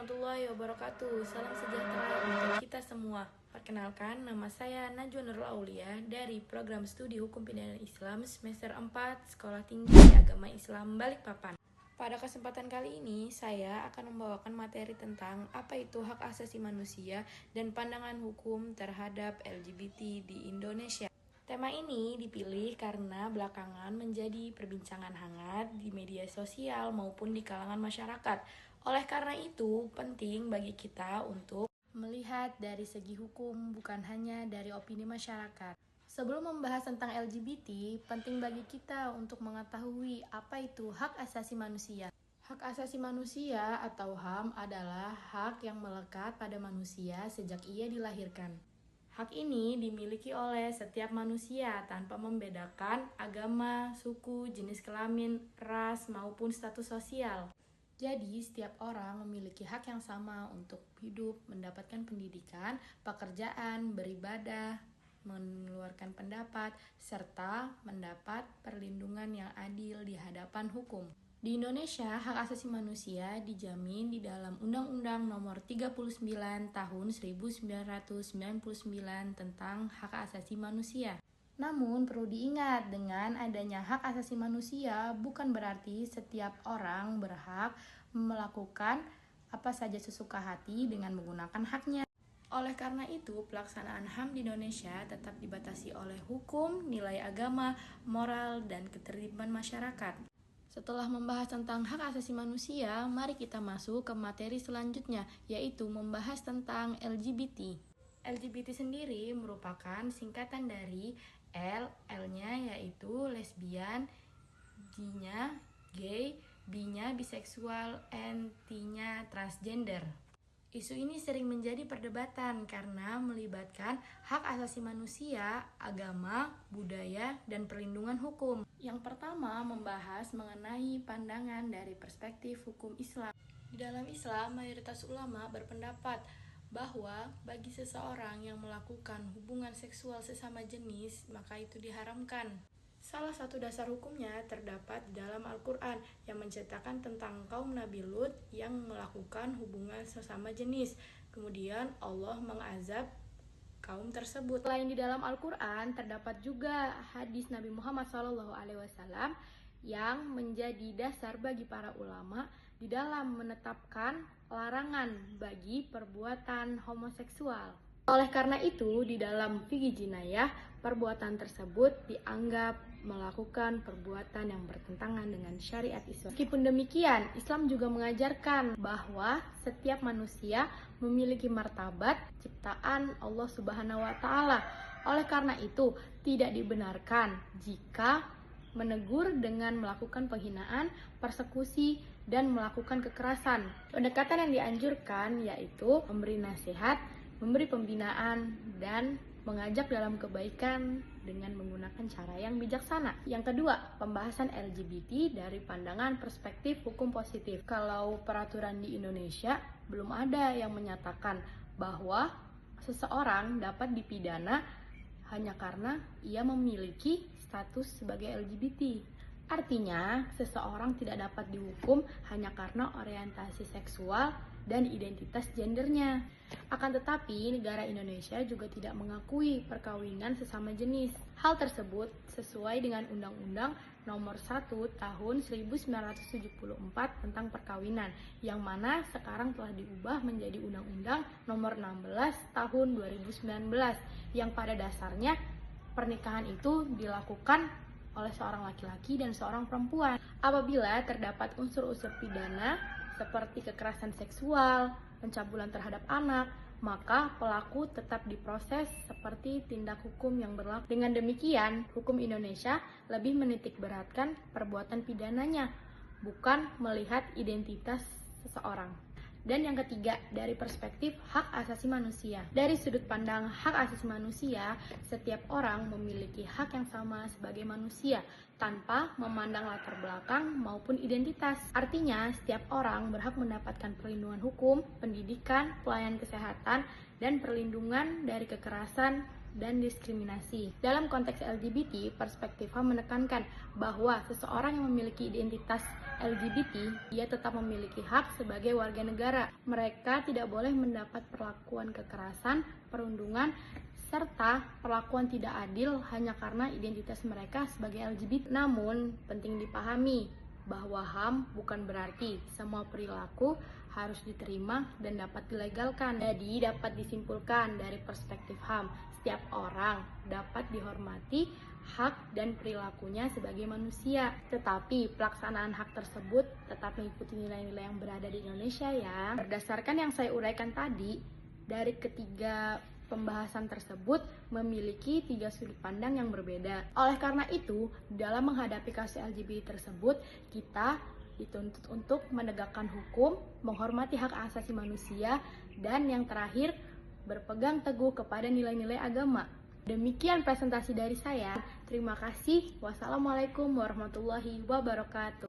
warahmatullahi wabarakatuh. Salam sejahtera untuk kita semua. Perkenalkan, nama saya Najwa Nurul Aulia dari Program Studi Hukum Pidana Islam semester 4 Sekolah Tinggi Agama Islam Balikpapan. Pada kesempatan kali ini, saya akan membawakan materi tentang apa itu hak asasi manusia dan pandangan hukum terhadap LGBT di Indonesia. Tema ini dipilih karena belakangan menjadi perbincangan hangat di media sosial maupun di kalangan masyarakat. Oleh karena itu, penting bagi kita untuk melihat dari segi hukum, bukan hanya dari opini masyarakat. Sebelum membahas tentang LGBT, penting bagi kita untuk mengetahui apa itu hak asasi manusia. Hak asasi manusia atau HAM adalah hak yang melekat pada manusia sejak ia dilahirkan. Hak ini dimiliki oleh setiap manusia tanpa membedakan agama, suku, jenis kelamin, ras, maupun status sosial. Jadi, setiap orang memiliki hak yang sama untuk hidup, mendapatkan pendidikan, pekerjaan, beribadah, mengeluarkan pendapat, serta mendapat perlindungan yang adil di hadapan hukum. Di Indonesia, hak asasi manusia dijamin di dalam Undang-Undang Nomor 39 Tahun 1999 tentang Hak Asasi Manusia. Namun, perlu diingat, dengan adanya hak asasi manusia bukan berarti setiap orang berhak melakukan apa saja sesuka hati dengan menggunakan haknya. Oleh karena itu, pelaksanaan HAM di Indonesia tetap dibatasi oleh hukum, nilai agama, moral, dan ketertiban masyarakat. Setelah membahas tentang hak asasi manusia, mari kita masuk ke materi selanjutnya, yaitu membahas tentang LGBT. LGBT sendiri merupakan singkatan dari L-nya yaitu lesbian, G-nya gay, B-nya biseksual, and T-nya transgender. Isu ini sering menjadi perdebatan karena melibatkan hak asasi manusia, agama, budaya, dan perlindungan hukum. Yang pertama, membahas mengenai pandangan dari perspektif hukum Islam. Di dalam Islam, mayoritas ulama berpendapat bahwa bagi seseorang yang melakukan hubungan seksual sesama jenis, maka itu diharamkan. Salah satu dasar hukumnya terdapat di dalam Al-Quran yang menceritakan tentang kaum Nabi Lut yang melakukan hubungan sesama jenis. Kemudian Allah mengazab kaum tersebut. Selain di dalam Al-Quran, terdapat juga hadis Nabi Muhammad SAW yang menjadi dasar bagi para ulama di dalam menetapkan larangan bagi perbuatan homoseksual. Oleh karena itu, di dalam fikih jinayah, perbuatan tersebut dianggap melakukan perbuatan yang bertentangan dengan syariat Islam. Meskipun demikian, Islam juga mengajarkan bahwa setiap manusia memiliki martabat ciptaan Allah Subhanahu wa Ta'ala. Oleh karena itu, tidak dibenarkan jika menegur dengan melakukan penghinaan, persekusi, dan melakukan kekerasan. Pendekatan yang dianjurkan yaitu memberi nasihat, memberi pembinaan, dan mengajak dalam kebaikan dengan menggunakan cara yang bijaksana. Yang kedua, pembahasan LGBT dari pandangan perspektif hukum positif. Kalau peraturan di Indonesia, belum ada yang menyatakan bahwa seseorang dapat dipidana hanya karena ia memiliki status sebagai LGBT. Artinya, seseorang tidak dapat dihukum hanya karena orientasi seksual dan identitas gendernya. Akan tetapi, negara Indonesia juga tidak mengakui perkawinan sesama jenis. Hal tersebut sesuai dengan Undang-Undang Nomor 1 Tahun 1974 tentang perkawinan, yang mana sekarang telah diubah menjadi Undang-Undang Nomor 16 Tahun 2019, yang pada dasarnya pernikahan itu dilakukan oleh seorang laki-laki dan seorang perempuan. Apabila terdapat unsur-unsur pidana seperti kekerasan seksual, pencabulan terhadap anak, maka pelaku tetap diproses seperti tindak hukum yang berlaku. Dengan demikian, hukum Indonesia lebih menitikberatkan perbuatan pidananya, bukan melihat identitas seseorang. Dan yang ketiga, dari perspektif hak asasi manusia. Dari sudut pandang hak asasi manusia, setiap orang memiliki hak yang sama sebagai manusia, tanpa memandang latar belakang maupun identitas. Artinya, setiap orang berhak mendapatkan perlindungan hukum, pendidikan, pelayanan kesehatan, dan perlindungan dari kekerasan dan diskriminasi. Dalam konteks LGBT, perspektif HAM menekankan bahwa seseorang yang memiliki identitas LGBT, ia tetap memiliki hak sebagai warga negara. Mereka tidak boleh mendapat perlakuan kekerasan, perundungan, serta perlakuan tidak adil hanya karena identitas mereka sebagai LGBT. Namun, penting dipahami bahwa HAM bukan berarti semua perilaku harus diterima dan dapat dilegalkan. Jadi, dapat disimpulkan dari perspektif HAM, setiap orang dapat dihormati hak dan perilakunya sebagai manusia. Tetapi pelaksanaan hak tersebut tetap mengikuti nilai-nilai yang berada di Indonesia ya. Berdasarkan yang saya uraikan tadi, dari ketiga pembahasan tersebut memiliki 3 sudut pandang yang berbeda. Oleh karena itu, dalam menghadapi kasus LGBT tersebut, kita dituntut untuk menegakkan hukum, menghormati hak asasi manusia, dan yang terakhir, berpegang teguh kepada nilai-nilai agama. Demikian presentasi dari saya. Terima kasih. Wassalamualaikum warahmatullahi wabarakatuh.